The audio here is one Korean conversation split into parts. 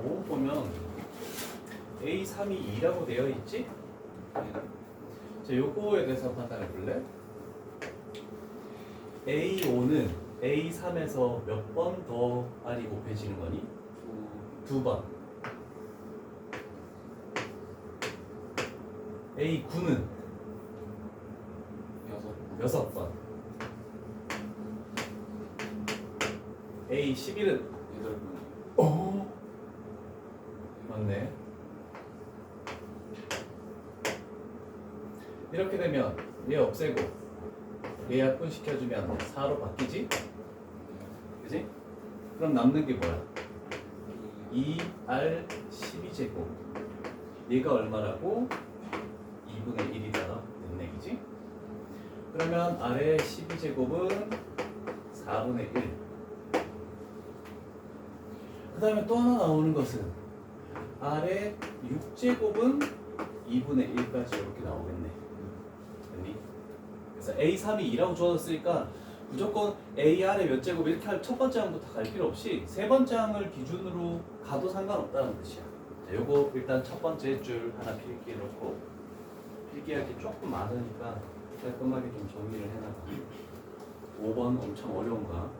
5번 보면 A3이 2라고 되어 있지? 자, 요거에 대해서 판단해 볼래? A5는 A3에서 몇 번 더 R이 곱해지는 거니? 2번. A9는 6번. A11은 8번. 맞네. 이렇게 되면 얘 없애고 얘 약분시켜주면 4로 바뀌지? 그지? 그럼 남는 게 뭐야? 2R 12제곱 얘가 얼마라고? 2분의 1이다 는 얘기지? 그러면 R의 12제곱은 4분의 1. 그 다음에 또 하나 나오는 것은 R의 6제곱은 2분의 1까지 이렇게 나오겠네. 됐니? 그래서 A3이 2라고 주어졌으니까 무조건 AR의 몇 제곱 이렇게 할 첫 번째 항부터 갈 필요 없이 세 번째 항을 기준으로 가도 상관없다는 뜻이야. 자, 요거 일단 첫 번째 줄 하나 필기해 놓고 필기할 게 조금 많으니까 깔끔하게 좀 정리를 해놔봐. 5번 엄청 어려운가?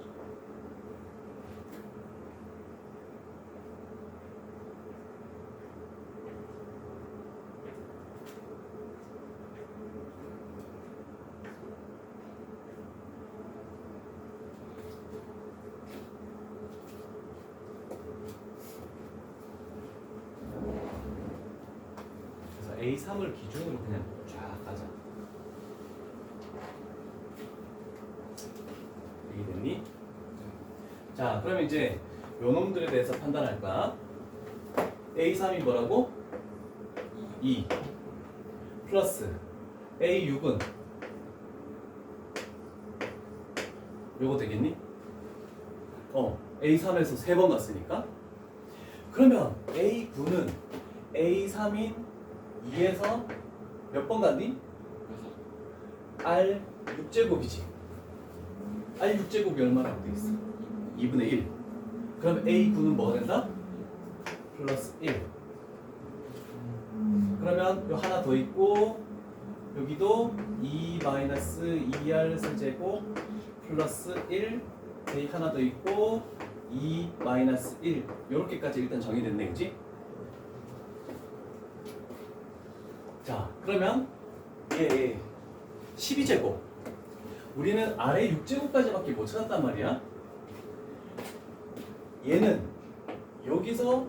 A3을 기준으로 그냥 쫙 가자. 이해됐니? 자, 그러면 이제 요 놈들에 대해서 판단할 거야. A3이 뭐라고? 2 플러스 A6은 요거 되겠니? A3에서 3번 갔으니까. 그러면 A9는 A3인 2에서 몇 번 갔니? R 6제곱이지. R 6제곱이 얼마라고 돼 있어? 2분의 1. 그럼 A9는 뭐가 된다? 플러스 1. 그러면 요 하나 더 있고 여기도 2-2R 세제곱 플러스 1 A 하나 더 있고 2-1 요렇게까지 일단 정의됐네, 그치? 자, 그러면 얘 12제곱 우리는 아래 6제곱까지밖에 못 찾았단 말이야. 얘는 여기서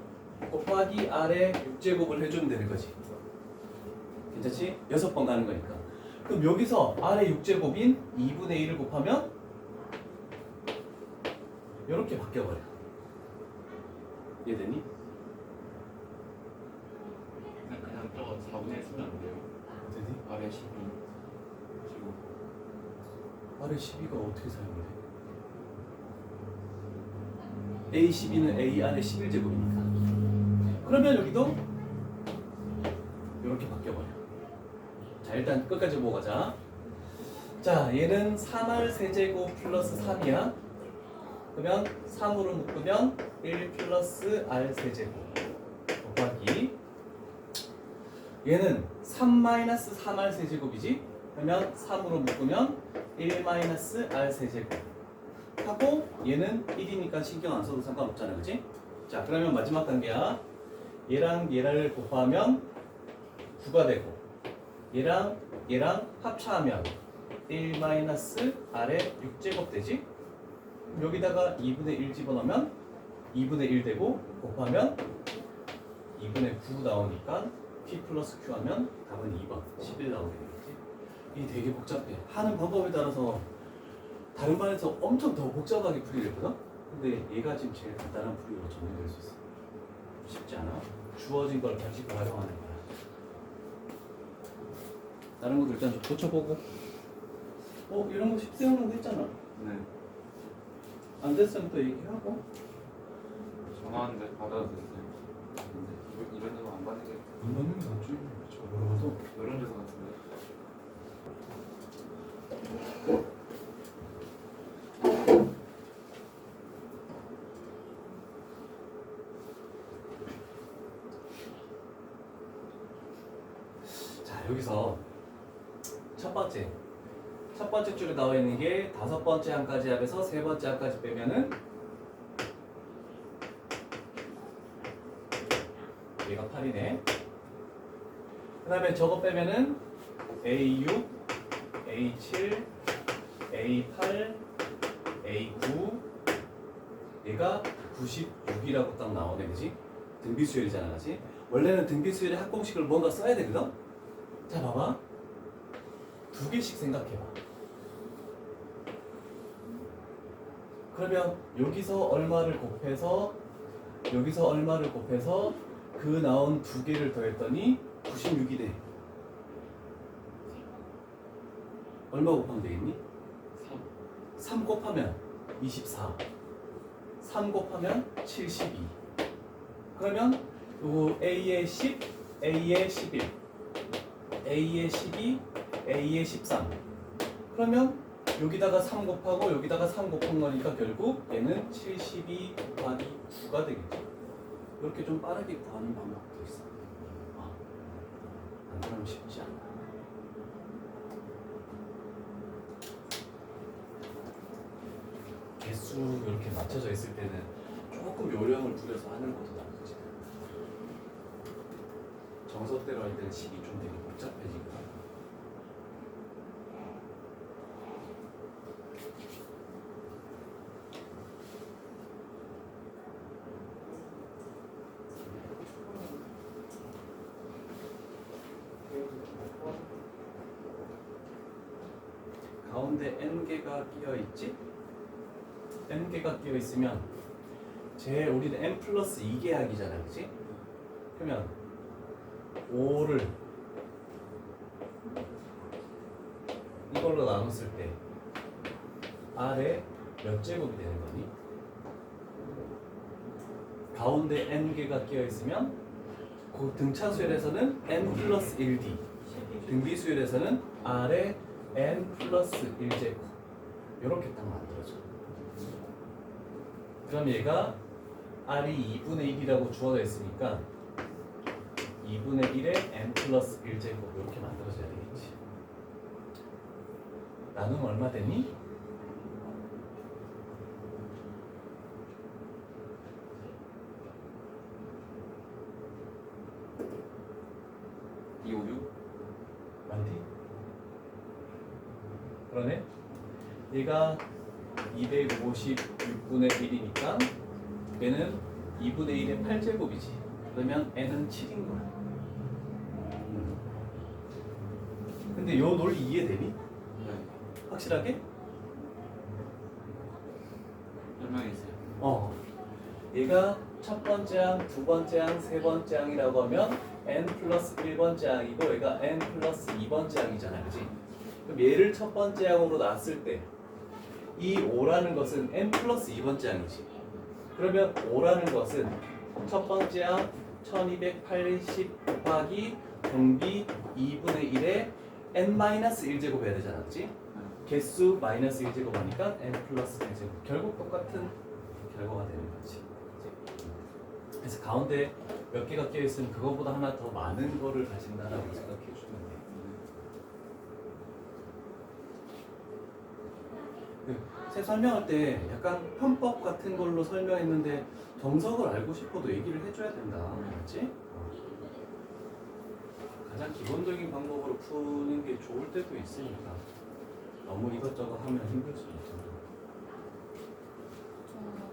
곱하기 아래 6제곱을 해주면 되는 거지. 괜찮지? 6번 가는 거니까. 그럼 여기서 아래 6제곱인 2분의 1을 곱하면 이렇게 바뀌어버려. 이해되니? 그냥 저거 4분의 1 쓰면 안 돼요. 되니? 아래 12 그리고 아래 12가 어떻게 사용돼? A12는 A 아래 11제곱이니까. 그러면 여기도 이렇게 바뀌어버려. 자, 일단 끝까지 보고 가자. 자, 얘는 3R 세제곱 플러스 3이야. 그러면 3으로 묶으면 1 플러스 R 세제곱 곱하기 얘는 3-3R 세제곱이지? 그러면 3으로 묶으면 1-R 세제곱 하고 얘는 1이니까 신경 안 써도 상관없잖아, 그치? 자, 그러면 마지막 단계야. 얘랑 얘를 곱하면 9가 되고 얘랑 합차하면 1-R의 6제곱 되지? 여기다가 2분의 1 집어넣으면 2분의 1 되고 곱하면 2분의 9 나오니까 P 플러스 Q 하면 답은 2번 11 나오게 되겠지. 이게 되게 복잡해. 하는 방법에 따라서 다른 반에서 엄청 더 복잡하게 풀이되거든? 근데 얘가 지금 제일 간단한 풀이로 정리될 수 있어. 쉽지 않아. 주어진 걸 가지고 활용하는 거야. 다른 것도 일단 좀 고쳐보고. 이런 거 식세우는 거 했잖아. 네. 안 됐으면 또 얘기하고. 전화하는데 받아도 됐어요. 이런 데만 안 받는 게 안 받는 게 낫지. 저거라도. 이런 데서 같은데. 여기서 첫 번째 줄에 나와 있는 게 다섯 번째 항까지 합해서 세 번째 항까지 빼면은 얘가 8이네. 그 다음에 저거 빼면은 A6, A7, A8, A9 얘가 96이라고 딱 나오네, 그지? 등비수열이잖아, 그지? 원래는 등비수열의 합공식을 뭔가 써야 되거든? 자, 봐봐. 두 개씩 생각해봐. 그러면 여기서 얼마를 곱해서 여기서 얼마를 곱해서 그 나온 두 개를 더했더니 96이 돼. 얼마 곱하면 되겠니? 3 곱하면 24. 3 곱하면 72. 그러면 요 A의 10, A의 11, A의 12, A의 13. 그러면 여기다가 3 곱하고 여기다가 3 곱한 거니까 결국 얘는 72 곱하기 9가 되겠죠. 이렇게 좀 빠르게 구하는 방법도 있어. 안 그러면 쉽지 않아. 개수 이렇게 맞춰져 있을 때는 조금 요령을 부려서 하는 것도 나쁘지. 정석대로 할 때는 식이 좀 되게 복잡해지거든. 가운데 n개가 끼어 있지? n개가 끼어 있으면 우리는 n 플러스 2계약이잖아, 그치? 그러면 5를 이걸로 나눴을 때 R에 몇 제곱이 되는 거니? 가운데 n개가 끼어 있으면 그 등차수열에서는 n 플러스 1d, 등비수열에서는 R에 n 플러스 1제곱 이렇게 딱 만들어져. 그럼 얘가 R이 2분의 1이라고 주어져 있으니까 2분의 1에 n 플러스 1제곱 이렇게 만들어져야 되겠지. 나누면 얼마 되니? 맞니? 그러네. 얘가 256분의 1이니까 얘는 2분의 1의 8제곱이지. 그러면 n은 7인 거야. 근데 요 논리 이해되니? 확실하게? 설명해주세요. 얘가 첫 번째 항, 두 번째 항, 세 번째 항이라고 하면 n 플러스 1번째 항이고 얘가 n 플러스 2번째 항이잖아, 그치? 그럼 얘를 첫 번째 항으로 놨을 때 이 5라는 것은 n 플러스 2번째 항이지. 그러면 5라는 것은 첫 번째 항 1280 곱하기 정비 2분의 1에 n 마이너스 1제곱 해야 되잖아, 그치? 개수 마이너스 1제곱 하니까 n 플러스 1제곱. 결국 똑같은 결과가 되는 거지. 그래서 가운데 몇 개가 끼어있으면 그거보다 하나 더 많은 거를 가진다라고 생각해 주면 돼. 제 설명할 때 약간 편법 같은 걸로 설명했는데 정석을 알고 싶어도 얘기를 해줘야 된다. 맞지? 가장 기본적인 방법으로 푸는 게 좋을 때도 있으니까 너무 이것저것 하면 힘들 수도 있잖아.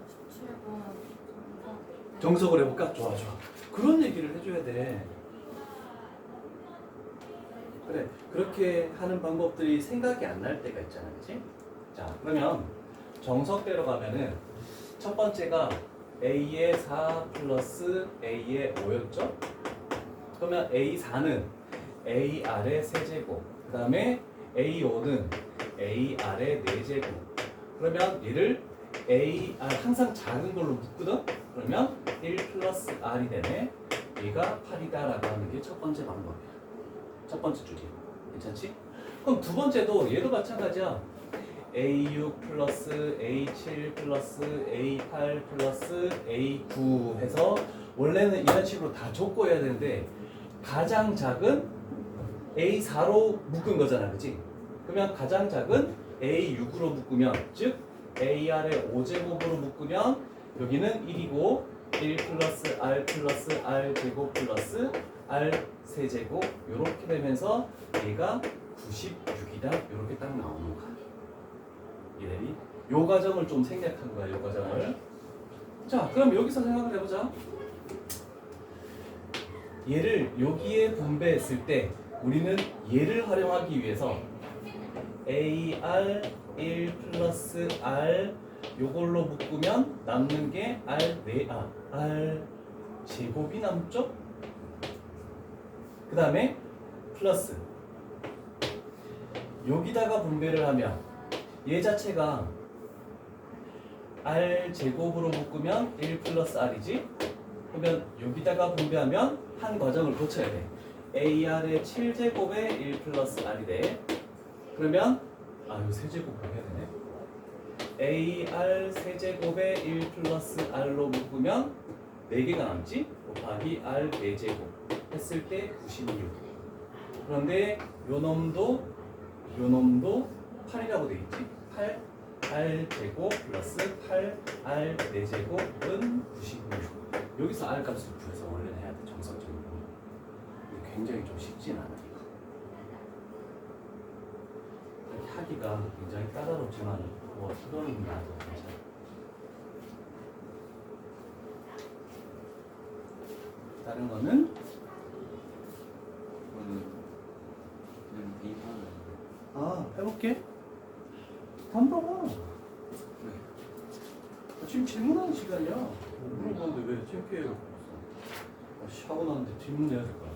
17번 정석을 해볼까? 좋아. 그런 얘기를 해줘야 돼. 그래, 그렇게 하는 방법들이 생각이 안 날 때가 있잖아, 그치? 자, 그러면 정석대로 가면은 첫 번째가 A의 4 플러스 A의 5였죠? 그러면 A4는 AR의 세제곱, 그 다음에 A5는 AR의 4제곱. 그러면 얘를 AR 항상 작은 걸로 묶거든? 그러면 1 플러스 R이 되네. 얘가 8이다라고 하는 게 첫 번째 방법이야. 첫 번째 줄이야. 괜찮지? 그럼 두 번째도 얘도 마찬가지야. A6 플러스 A7 플러스 A8 플러스 A9 해서 원래는 이런 식으로 다 줬고 해야 되는데 가장 작은 A4로 묶은 거잖아, 그치? 그러면 가장 작은 A6으로 묶으면, 즉 AR의 5제곱으로 묶으면 여기는 1이고 1 플러스 R 플러스 R 제곱 플러스 R 세제곱 이렇게 되면서 얘가 96이다 이렇게 딱 나오는 거야. 이래니? 요 과정을 좀 생략한 거야, 요 과정을. 자, 그럼 여기서 생각을 해보자. 얘를 여기에 분배했을 때 우리는 얘를 활용하기 위해서 AR 1 플러스 R 요걸로 묶으면 남는 게 R 제곱이 남죠? 그 다음에 플러스 여기다가 분배를 하면 얘 자체가 R 제곱으로 묶으면 1 플러스 R이지? 그러면 여기다가 분배하면 한 과정을 거쳐야 돼. AR의 7제곱에 1 플러스 R이 돼. 그러면 이거 세제곱으로 해야 되네. AR 세제곱에 1 플러스 R로 묶으면 4개가 남지? 곱하기 R 4제곱 했을 때 96. 그런데 요 놈도 8이라고 돼 있지? 8 R 제곱 플러스 8 R 4제곱은 96. 여기서 R 값을 구해서 원래는 해야 돼, 정석적으로. 근데 굉장히 좀 쉽진 않아, 이거. 이렇게 하기가 굉장히 까다롭지만, 이거는 나도 괜찮아. 다른 거는? 이거는 그냥 데이터는 해볼게. 한번 물어봐. 지금 질문하는 시간이야. 물어보는데 왜 창피해요? 샤워 나는데 질문 내야 될 거야.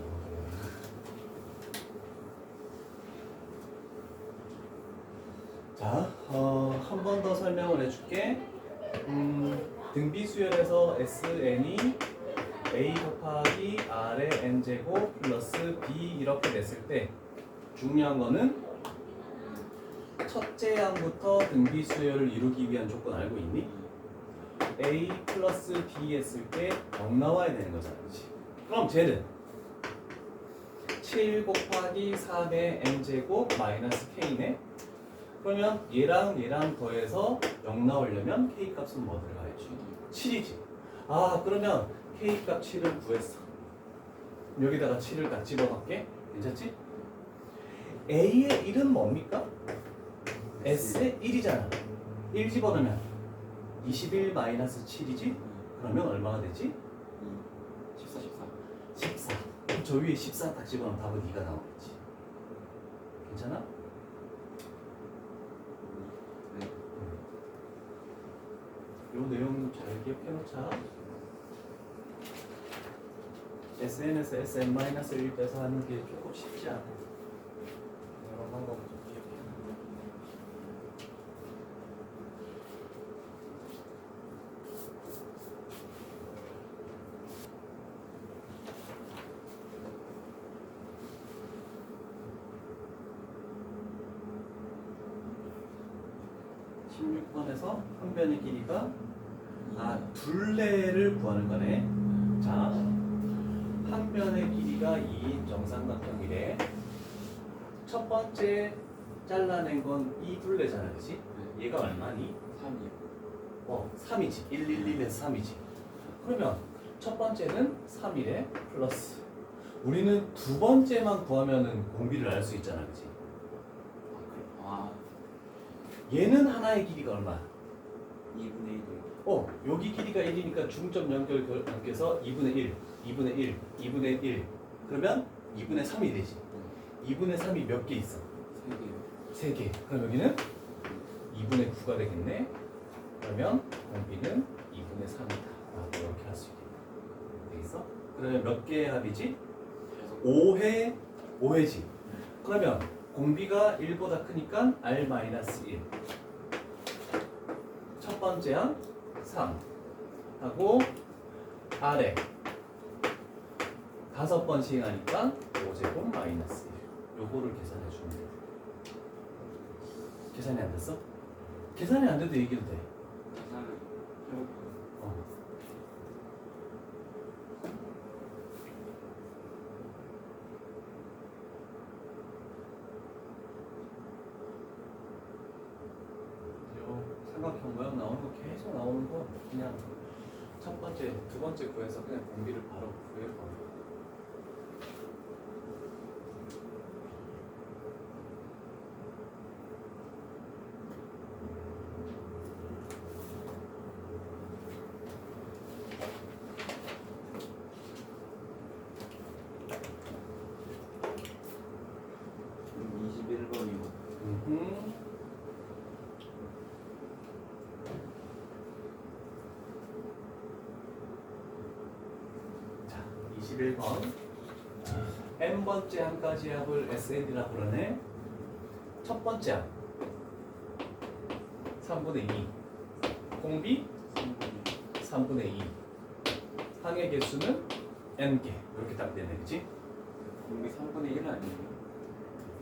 자, 한 번 더 설명을 해줄게. 등비 수열에서 SN이 A 곱하기 R의 N제곱 플러스 B 이렇게 됐을 때 중요한 거는 첫째 항부터 등비 수열을 이루기 위한 조건 알고 있니? A 플러스 B 했을 때 0 나와야 되는 거잖아, 그치? 그럼 쟤는 7 곱하기 3의 N제곱 마이너스 K네? 그러면 얘랑 더해서 0 나오려면 K 값은 뭐 들어가야지? 7이지. 그러면 K 값 7을 구했어. 여기다가 7을 딱 집어넣게. 괜찮지? A의 1은 뭡니까? S의 1이잖아. 1 집어넣으면 21 마이너스 7이지? 그러면 얼마가 되지? 14. 그럼 저 위에 14 딱 집어넣으면 답은 2가 나오겠지. 괜찮아? 네. 요 내용 잘 기억해 놓자. SN에서 SN-1 빼서 하는 게 조금 쉽지 않아. 이런 방법을 좀 기억해. 16번에서 한 변의 길이가 둘레를 구하는 거네. 자, 한 변의 길이가 2인 정삼각형이래. 첫 번째 잘라낸 건 이 둘레잖아, 그치? 얘가 얼마니? 3이요. 3이지. 111에서 3이지. 그러면 첫 번째는 3이래 플러스. 우리는 두 번째만 구하면은 공비를 알 수 있잖아, 그치? 얘는 하나의 길이가 얼마? 2분의 1이요. 여기 길이가 1이니까 중점 연결해서 2분의 1, 2분의 1, 2분의 1. 그러면 2분의 3이 되지. 2분의 3이 몇 개 있어? 3개요. 3개. 그럼 여기는 2분의 9가 되겠네. 그러면 공비는 2분의 3이다. 이렇게 할 수 있겠네. 되겠어? 그러면 몇 개의 합이지? 5회지. 그러면 공비가 1보다 크니까 R-1. 첫 번째 항 3 하고 아래 5번 시행하니까 5제곱 마이너스 1. 요거를 계산해 주면 돼. 계산이 안 됐어? 계산이 안 돼도 얘기해도 돼. 계산을 해볼까요? 삼각형 모양 나오는 거 계속 나오는 거 그냥 첫 번째, 두 번째 구해서 그냥 공비를 바로 구해봐. 그럼 21번이고. 자, 21번. n번째 항까지 합을 SN이라 부르네. 첫 번째 항 3분의 2 공비 3분의 2 항의 개수는 n개 이렇게 딱 되네, 그치? 공비 3분의 1 아니에요?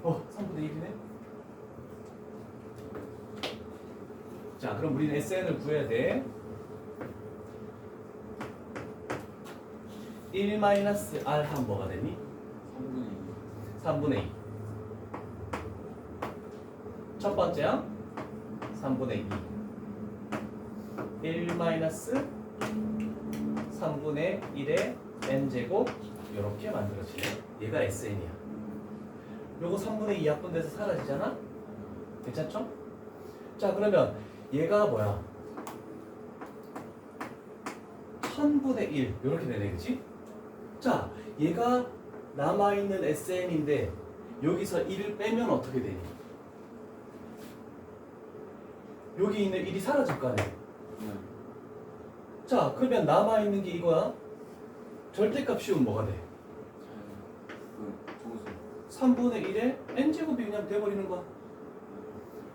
3분의 1이네. 자, 그럼 우리는 SN을 구해야 돼. 1-R 하면 뭐가 되니? 3분의 2. 3분의 2. 첫 번째 항 3분의 2. 1-3분의 1의 n제곱 이렇게 만들어지네. 얘가 SN이야. 요거 3분의 2 약분돼서 사라지잖아? 괜찮죠? 자, 그러면 얘가 뭐야? 1000분의 1 이렇게 되네, 그치? 자, 얘가 남아있는 SN인데 여기서 1을 빼면 어떻게 되니? 여기 있는 1이 사라질 거 아니야? 네. 자, 그러면 남아있는 게 이거야? 절대값 씌우면 뭐가 돼? 그 정수. 3분의 1에 n제곱이 그냥 돼버리는 거야.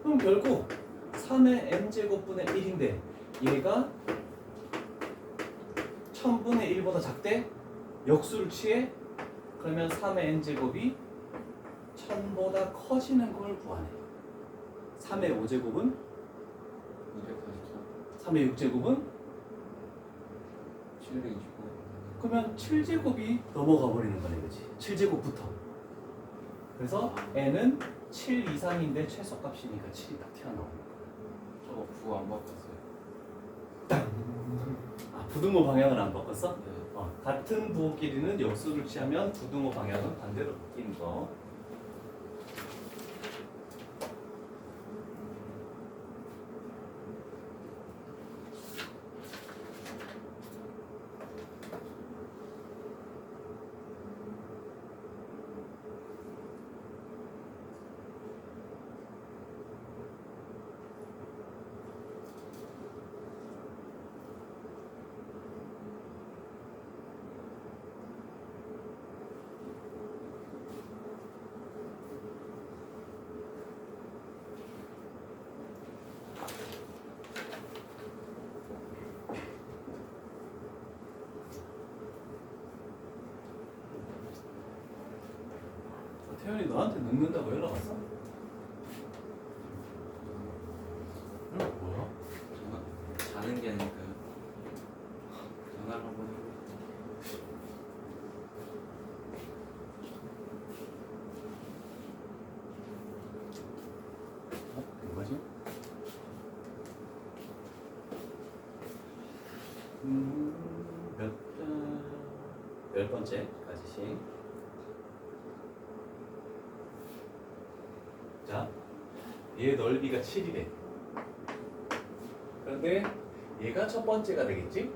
그럼 결국 3의 n제곱분의 1인데 얘가 1000분의 1보다 작대? 역수를 취해? 그러면 3의 n제곱이 1000보다 커지는 걸 구하네. 3의 5제곱은? 244. 3의 6제곱은? 729. 그러면 7제곱이 넘어가 버리는 거네, 그치? 7제곱부터. 그래서 n은 7 이상인데 최소값이니까 7이 딱 튀어나오는 거야. 저거 부호 안 바꿨어요. 아, 부등호 방향을 안 바꿨어? 네. 같은 부호 길이는 역수를 취하면 부등호 방향은 반대로 바뀌는 거. 태연이 너한테 늦는다고 연락 왔어? 뭐야? 자는 게 아닐까요? 전화를 한번 해볼게요. 뭐지? 열 번째까지씩. 자, 얘 넓이가 7이래. 그런데 얘가 첫 번째가 되겠지?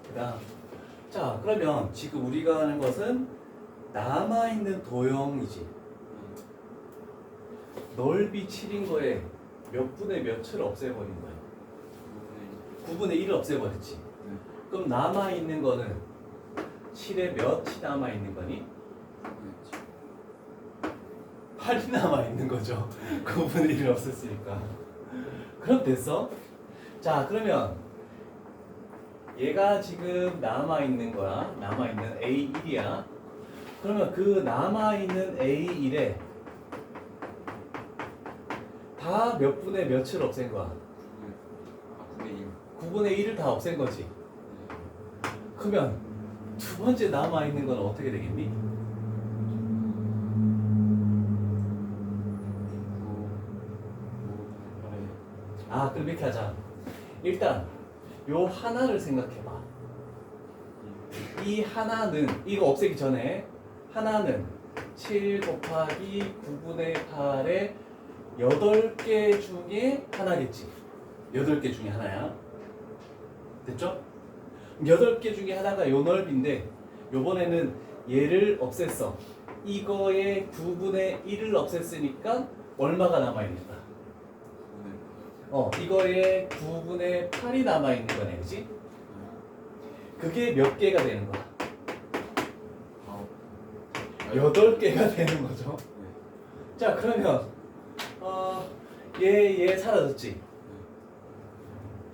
그다음, 자, 그러면 지금 우리가 하는 것은 남아있는 도형이지. 넓이 7인 거에 몇 분의 몇을 없애버린 거야? 9분의 1을 없애버렸지. 네. 그럼 남아있는 거는 7에 몇이 남아있는 거니? 8이 남아있는 거죠. 9분의 1을 없앴으니까. 그럼 됐어? 자, 그러면 얘가 지금 남아있는 거야. 남아있는 A1이야. 그러면 그 남아있는 A1에 다 몇 분의 몇을 없앤 거야? 9분의 1. 9분의 1을 다 없앤 거지. 그러면 두 번째 남아있는 건 어떻게 되겠니? 9, 5, 8에 그럼 이렇게 하자. 일단 요 하나를 생각해봐. 이 하나는 이거 없애기 전에 하나는 7 곱하기 9분의 8의 8개 중에 하나겠지. 8개 중에 하나야. 됐죠? 8개 중에 하나가 요 넓이인데 요번에는 얘를 없앴어. 이거의 9분의 1을 없앴으니까 얼마가 남아있는다? 이거의 9분의 8이 남아있는 거네, 그지? 그게 몇 개가 되는 거야? 8개가 되는 거죠. 자, 그러면 얘 사라졌지?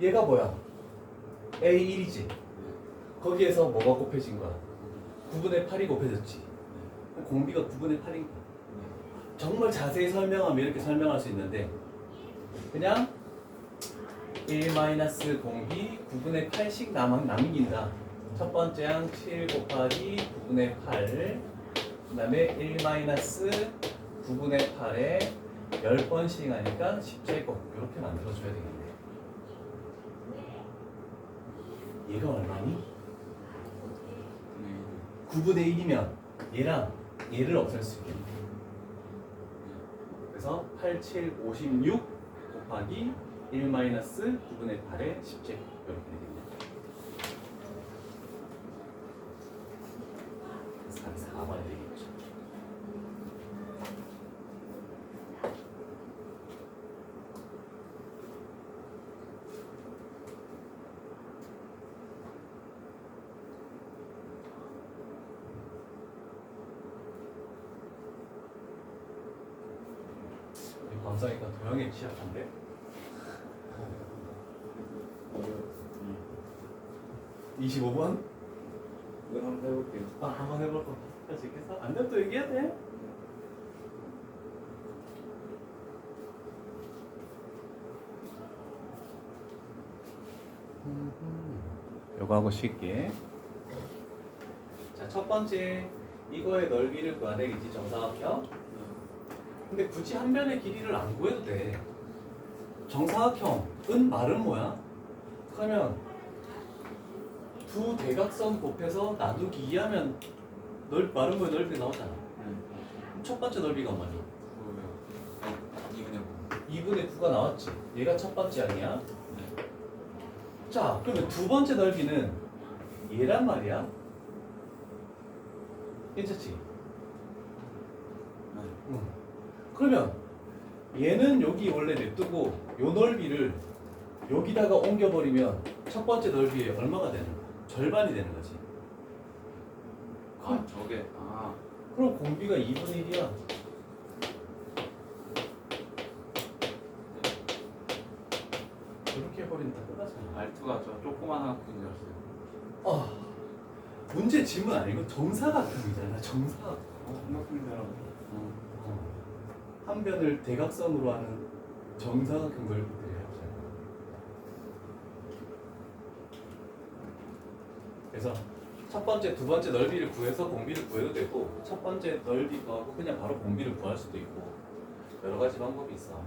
얘가 뭐야? A1이지? 거기에서 뭐가 곱해진 거야? 9분의 8이 곱해졌지? 공비가 9분의 8인 거야. 정말 자세히 설명하면 이렇게 설명할 수 있는데 그냥 1 공비 9분의 8씩 남긴다. 첫 번째 항 7 곱하기 9분의 8, 그 다음에 1 9분의 8에 10번씩 하니까 10제곱 이렇게 만들어줘야 되겠네. 얘가 얼마니? 9분의 1이면 얘랑 얘를 없앨 수 있겠네. 그래서 8, 7, 56 곱하기 1 9분의 8의 10제곱 이렇게 되겠네. 그래서 답이 4번이 되겠죠. 감사니까 도형에 취약한데? 25번? 이거 한번 해볼게요. 한번 해볼 거. 할 수 있겠어? 안 되면 또 얘기해야 돼. 요거 하고 쉽게. 자, 첫 번째 이거의 넓이를 구해야 되겠지, 정사각형. 근데 굳이 한 변의 길이를 안 구해도 돼. 정사각형은 말은 뭐야? 그러면 두 대각선 곱해서 나누기 2하면 마른 거의 넓이가 나오잖아. 그럼 첫 번째 넓이가 뭐니? 2분의 9가 나왔지. 얘가 첫 번째 아니야? 자, 그러면 두 번째 넓이는 얘란 말이야. 괜찮지? 응. 그러면 얘는 여기 원래 냅두고 요 넓이를 여기다가 옮겨버리면 첫 번째 넓이에 얼마가 되는 거야? 절반이 되는 거지. 저게 그럼 공비가 2분의 1이야. 이렇게 해버린다. 끝나잖아. 말투가 저 조그만한 줄 알았어요. 문제 질문 아니고 정사각형이잖아. 정사각형. 생각했는데 한 변을 대각선으로 하는 정사각형 넓이들이 하잖아. 그래서 첫 번째, 두 번째 넓이를 구해서 공비를 구해도 되고 첫 번째 넓이 구하고 그냥 바로 공비를 구할 수도 있고 여러 가지 방법이 있어.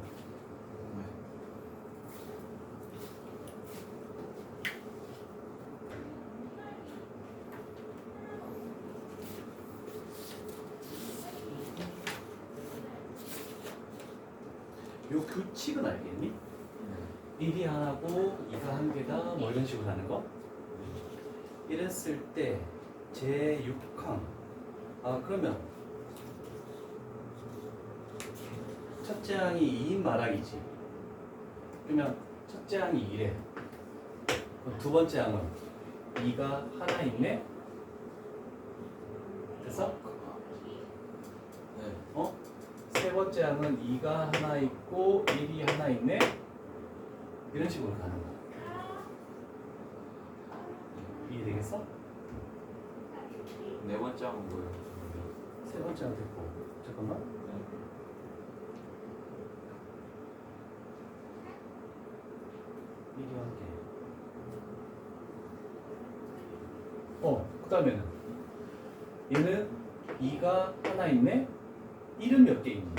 요 규칙은 알겠니? 1이 하나고 2가 한 개다 뭐 이런 식으로 하는 거? 이랬을 때 제6항 그러면 첫째 항이 2인 마랑이지. 그러면 첫째 항이 2래. 그럼 두 번째 항은 2가 하나 있네? 됐어? 세 번째 항은 2가 하나 있고 1이 하나 있네? 이런 식으로 가는 거야. 이해되겠어? 네 번째 항은 뭐예요? 세 번째 항 됐고 잠깐만. 이게 한 개. 그 다음에는 얘는 2가 하나 있네? 1은 몇 개 있니?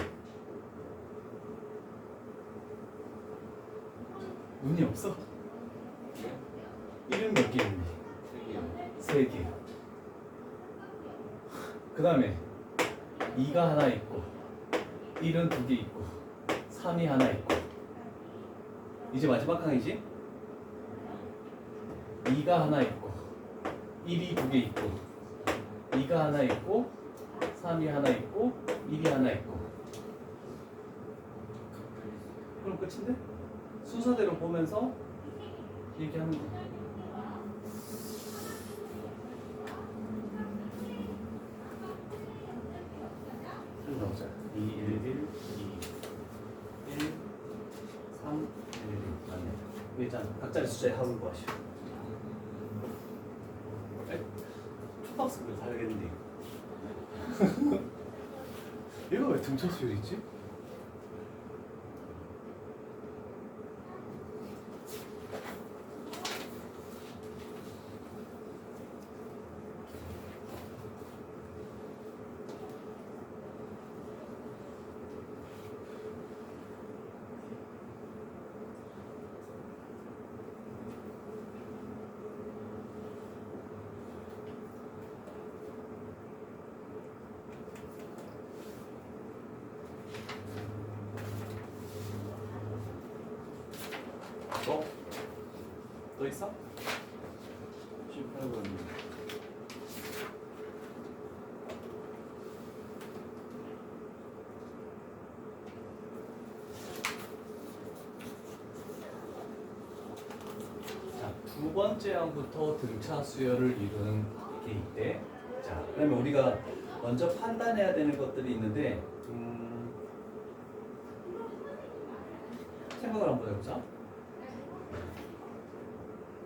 운이 없어? 네? 1은 몇 개 있니? 3개요. 3개. 그 다음에 2가 하나 있고 1은 2개 있고 3이 하나 있고 이제 마지막 항이지? 2가 하나 있고 1이 2개 있고 2가 하나 있고 3이 하나 있고 1이 하나 있고 그럼 끝인데? 순서대로 보면서 얘기하는 거야. 나오자. 2, 1, 1, 2, 1, 3, 1, 1 맞네. 일단 각자의 숫자의 합을 구하시오. 초밥스를 사야겠는데. 얘가 왜 등차 수열이 있지? 또 있어? 18번. 자, 두 번째 항부터 등차 수열을 이루는 게 있대. 자, 그러면 우리가 먼저 판단해야 되는 것들이 있는데, 생각을 한번 해보자.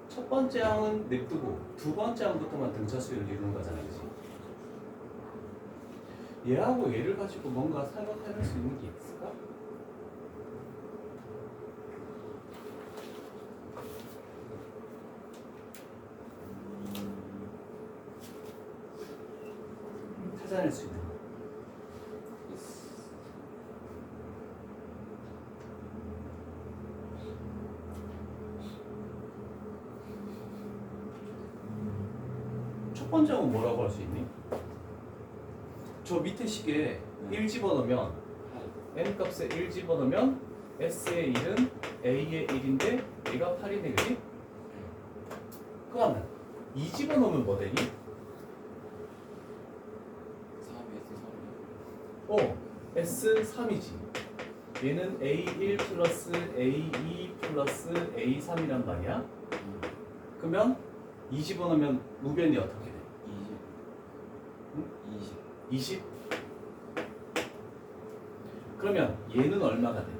첫 번째 항은 냅두고 두 번째 항부터만 등차 수열을 이루는 거잖아, 그지? 얘하고 얘를 가지고 뭔가 생각해낼 수 있는 게 있을까? 찾아낼 수 있는 거. 첫 번째 항은 뭐라고 할 수 있니? 저 밑에 식에 1 집어넣으면 n 값에 1 집어넣으면 s의 1은 a의 1인데 얘가 8이네, 그지? 그러면 2 집어넣으면 뭐 되니? 3에서 S3이지. 얘는 A1 플러스 A2 플러스 A3이란 말이야. 그러면 2 집어넣으면 우변이 어떻게 돼? 20? 그러면 얘는 얼마가 돼?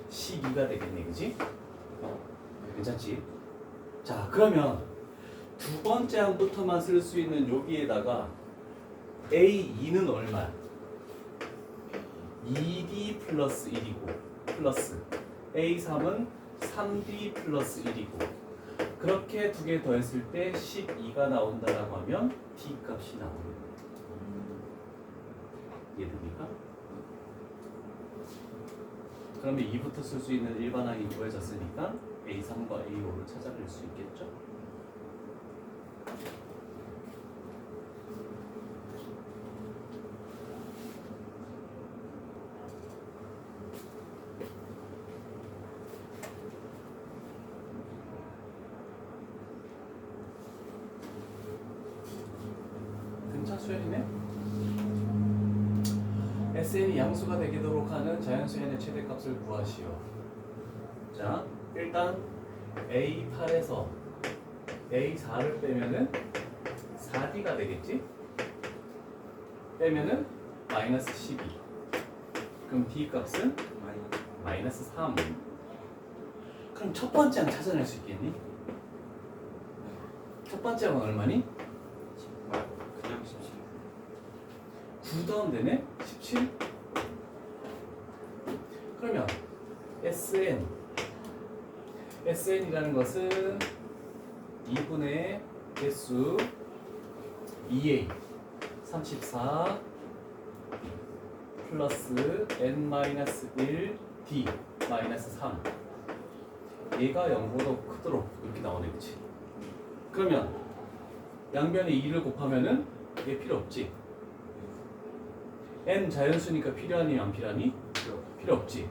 12가 되겠네, 그지? 괜찮지? 자, 그러면 두 번째 항부터만 쓸 수 있는 여기에다가 A2는 얼마야? 2D 플러스 1이고 플러스 A3은 3D 플러스 1이고 그렇게 두 개 더했을 때 12가 나온다라고 하면 D 값이 나오는 이해됩니까? 그러면 2부터 쓸 수 있는 일반항이 구해졌으니까 A3과 A5를 찾아낼 수 있겠죠? 등차 수열이네? SN이 양수가 되도록 하는 자연수 n의 최대값을 구하시오. 자, 일단 A8에서 A4를 빼면은 4D가 되겠지? 빼면은 마이너스 12. 그럼 D 값은 마이너스 3. 그럼 첫 번째 항 찾아낼 수 있겠니? 첫 번째 항은 얼마니? 그냥 17. 9 더하면 되네? 17? 그러면 SN이라는 것은 2분의 개수 2A 34 플러스 N-1 D 마이너스 3 얘가 0보다 크도록 이렇게 나오네 그치? 그러면 양변에 2를 곱하면은 얘 필요 없지? n 자연수니까 필요하니 안 필요하니? 필요 없지.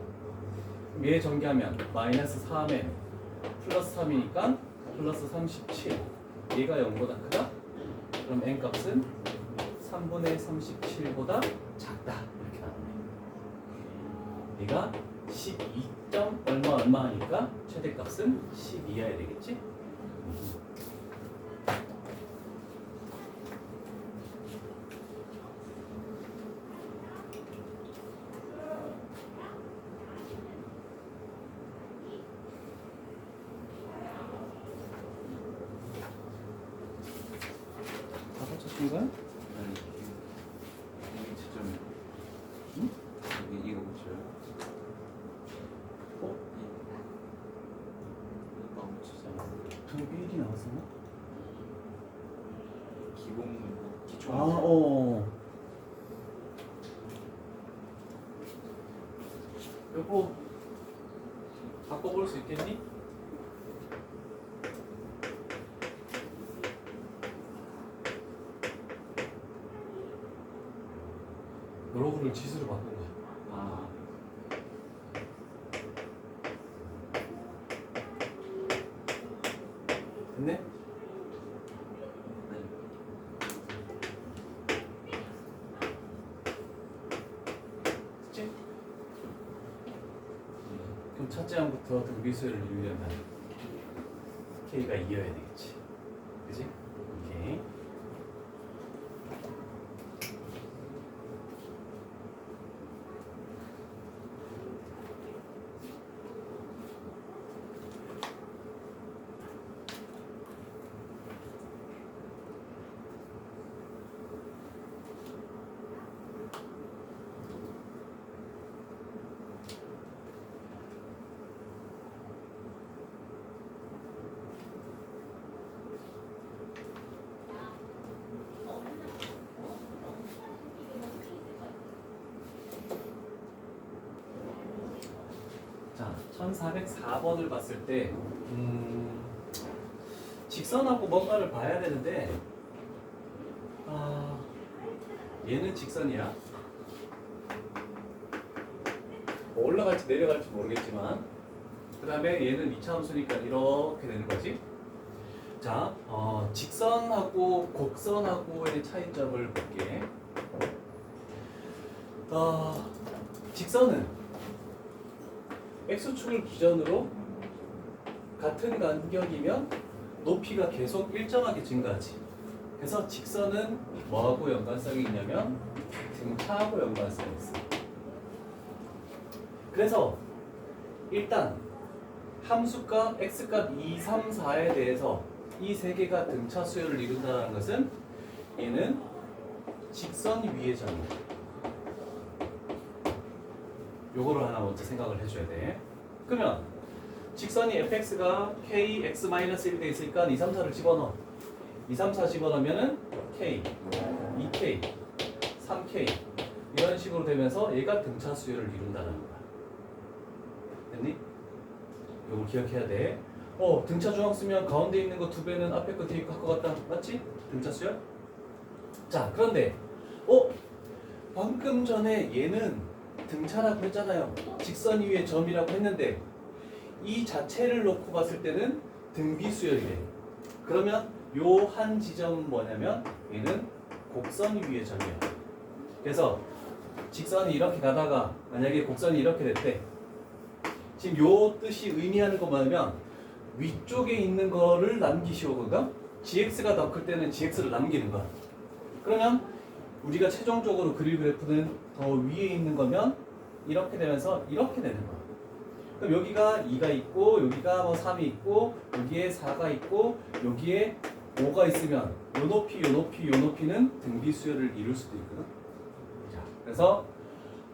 그럼 얘 전개하면 마이너스 3n 플러스 3이니까 플러스 37 얘가 0보다 크다? 그럼 n 값은 3분의 37보다 작다 이렇게 나오네. 얘가 12. 얼마 하니까 최대값은 12여야 되겠지? 다 맞췄던 거야? 아니 여기 지점 응? 여기 이거 붙여요. 어? 이거 안 붙이잖아. 저기 1이 나왔었나? 기본 기초. 여보 바꿔볼 수 있겠니? 로그를 지수로 바꾼 거야. 아 됐네? 네. 됐지? 그럼 첫째 항부터 등비수를 이루려면 K가 2여야 되겠지. 그지? 오케이. 자, 1404번을 봤을 때 직선하고 뭔가를 봐야 되는데 얘는 직선이야. 뭐 올라갈지 내려갈지 모르겠지만 그 다음에 얘는 2차 함수니까 이렇게 되는 거지. 자, 직선하고 곡선하고의 차이점을 볼게. 직선은 x축을 기준으로 같은 간격이면 높이가 계속 일정하게 증가하지. 그래서 직선은 뭐하고 연관성이 있냐면 등차하고 연관성이 있어. 그래서 일단 함수값, x값 2, 3, 4에 대해서 이 세 개가 등차 수열을 이룬다는 것은 얘는 직선 위의 점이야. 요거를 하나 먼저 생각을 해줘야 돼. 그러면 직선이 fx가 k, x-1돼 있으니까 2, 3, 4를 집어넣어. 2, 3, 4 집어넣으면은 k, 2k, 3k 이런 식으로 되면서 얘가 등차 수열을 이룬다는 거야. 됐니? 요거 기억해야 돼. 등차 중앙 쓰면 가운데 있는 거 2배는 앞에 거 뒤에 거 할 것 같다. 맞지? 등차 수열? 자, 그런데 방금 전에 얘는 등차라고 했잖아요. 직선 위의 점이라고 했는데 이 자체를 놓고 봤을 때는 등비수열이래. 그러면 요 한 지점은 뭐냐면 얘는 곡선 위의 점이야. 그래서 직선이 이렇게 가다가 만약에 곡선이 이렇게 됐대. 지금 요 뜻이 의미하는 거 뭐냐면 위쪽에 있는 거를 남기시오거든. gx가 더 클 때는 gx를 남기는 거야. 그러면 우리가 최종적으로 그릴 그래프는 더 위에 있는 거면 이렇게 되면서 이렇게 되는 거야. 그럼 여기가 2가 있고 여기가 뭐 3이 있고 여기에 4가 있고 여기에 5가 있으면 요 높이 요 높이 요 높이는 등비수열을 이룰 수도 있거든. 자, 그래서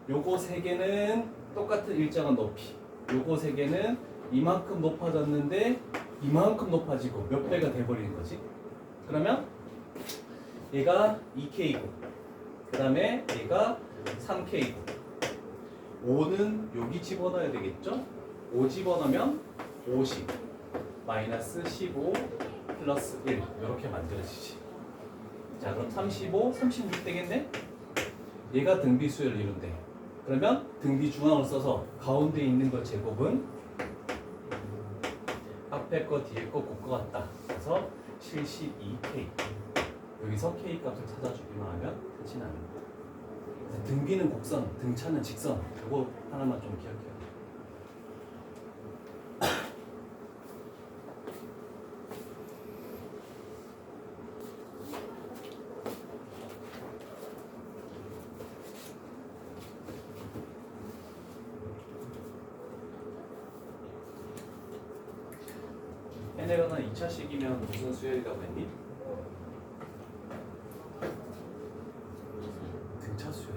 요거 세 개는 똑같은 일정한 높이, 요거 세 개는 이만큼 높아졌는데 이만큼 높아지고 몇 배가 돼버리는 거지. 그러면 얘가 2K고 그 다음에 얘가 3K고 5는 여기 집어넣어야 되겠죠? 5 집어넣으면 50 마이너스 15 플러스 1 이렇게 만들어지지. 자 그럼 35, 36 되겠네? 얘가 등비수열을 이룬대. 그러면 등비 중앙을 써서 가운데 있는 거 제곱은 앞에 거 뒤에 거 곱거 같다. 그래서 72K. 여기서 K 값을 찾아주기만 하면 끝이 나는 거야. 그래서 등비는 곡선, 등차는 직선. 이거 하나만 좀 기억해요. 얘네가 2차식이면 무슨 수열이라고 했니? 등차 수열.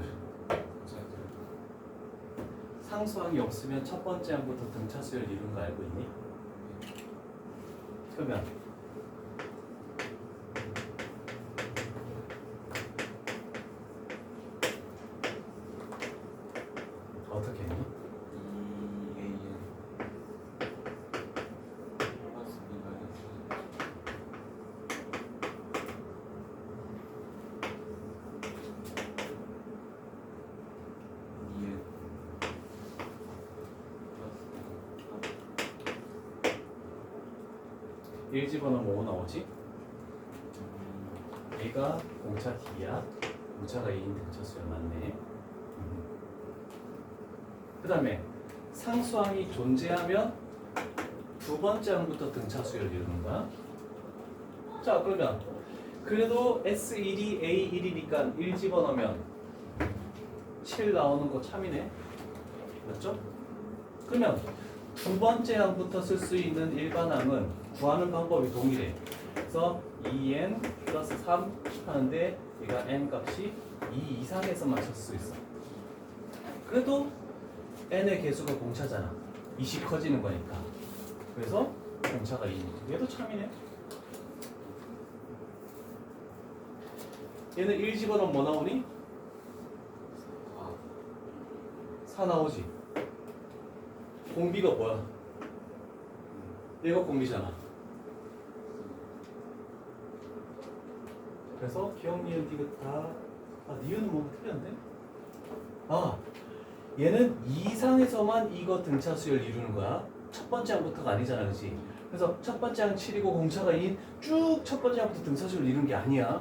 상수항이 없으면 첫 번째 항부터 등차 수열 이룬 거 알고 있니? 그러면 어떻게 했니? 2AN 플러스 B 마이너스 2N 1 집어넣으면 뭐 나오지? 얘가 공차 D야. 공차가 2인 등차 수열 맞네. 그 다음에 상수항이 존재하면 두 번째 항부터 등차 수열을 이루는 거야. 자 그러면 그래도 S1이 A1이니까 1 집어넣으면 7 나오는 거 참이네. 맞죠? 그러면 두 번째 항부터 쓸 수 있는 일반항은 구하는 방법이 동일해. 그래서 2n 플러스 3 하는데 얘가 n 값이 2 이상에서만 쓸 수 있어. 그래도 n의 개수가 공차잖아. 20 커지는 거니까. 그래서 공차가 2니까. 얘도 참이네. 얘는 1 집어넣으면 뭐 나오니? 4 나오지. 공비가 뭐야? 얘가 공비잖아. 그래서 기억, 니은, 디귿 다. 니은은 뭐 틀렸는데? 얘는 2 이상에서만 이거 등차 수열 이루는 거야. 첫 번째 항부터가 아니잖아, 그렇지? 그래서 첫 번째 항 7이고 공차가 2인 쭉 첫 번째 항부터 등차 수열 이루는 게 아니야.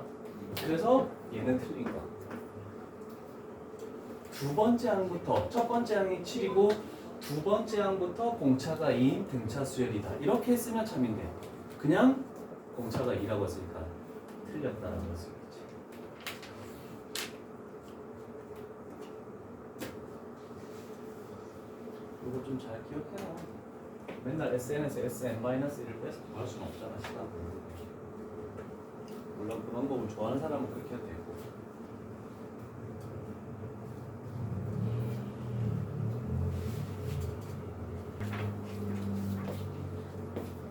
그래서 얘는 틀린 거야. 두 번째 항부터 첫 번째 항이 7이고 두 번째 항부터 공차가 2인 등차 수열이다. 이렇게 했으면 참인데 그냥 공차가 2라고 했으니까 틀렸다는 것을 있지. 이거 좀 잘 기억해라. 맨날 SN에서 SN-1을 빼서 구할 수는 없잖아. 시간 걸리고. 물론 그 방법을 좋아하는 사람은 그렇게 해도 되고.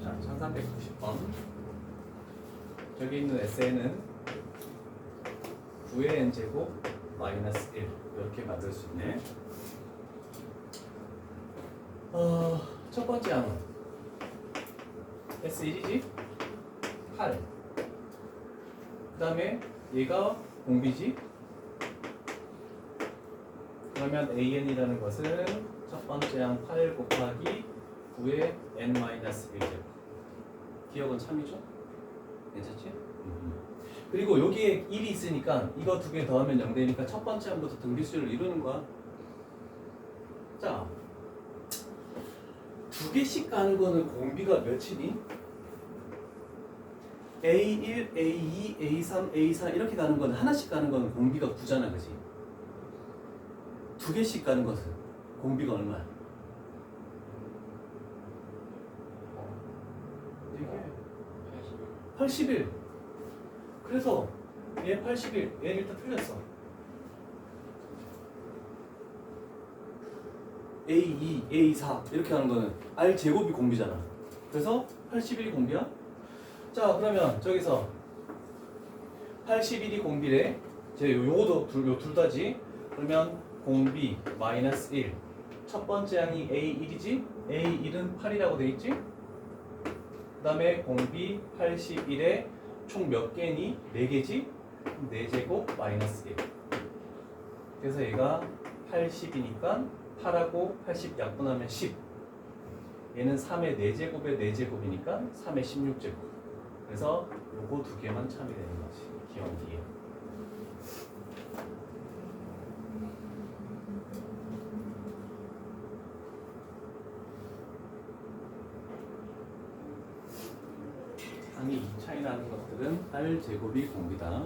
자, 1390번. 저기 있는 SN은 9의 n제곱 마이너스 1 이렇게 만들 수 있네. 첫 번째 항은 S1이지? 8. 그 다음에 얘가 공비지? 그러면 AN이라는 것은 첫 번째 항 8 곱하기 9의 n-1제곱. 기억은 참이죠? 괜찮지? 그리고 여기에 1이 있으니까 이거 두 개 더하면 0 되니까 첫 번째 항부터 등비수열을 이루는 거야. 자, 두 개씩 가는 거는 공비가 몇이니? A1, A2, A3, A4 이렇게 가는 거는 하나씩 가는 거는 공비가 9잖아, 그지? 두 개씩 가는 것은 공비가 얼마야? 이게 81. 그래서 얘 81. 얘는 일단 틀렸어. A2, A4 이렇게 하는 거는 R 제곱이 공비잖아. 그래서 81이 공비야? 자 그러면 저기서 81이 공비래. 요거도 둘 다지. 그러면 공비 마이너스 1 첫 번째 항이 A1이지? A1은 8이라고 돼 있지? 그 다음에 공비 81에 총 몇 개니? 4개지? 4제곱 마이너스 1. 그래서 얘가 80이니까 8하고 80 약분하면 10. 얘는 3의 4제곱에 4제곱이니까 3의 16제곱. 그래서 요거 두 개만 참이 되는 거지. 기억 뒤에. 항이 2차이 나는 것들은 R 제곱이 공비다.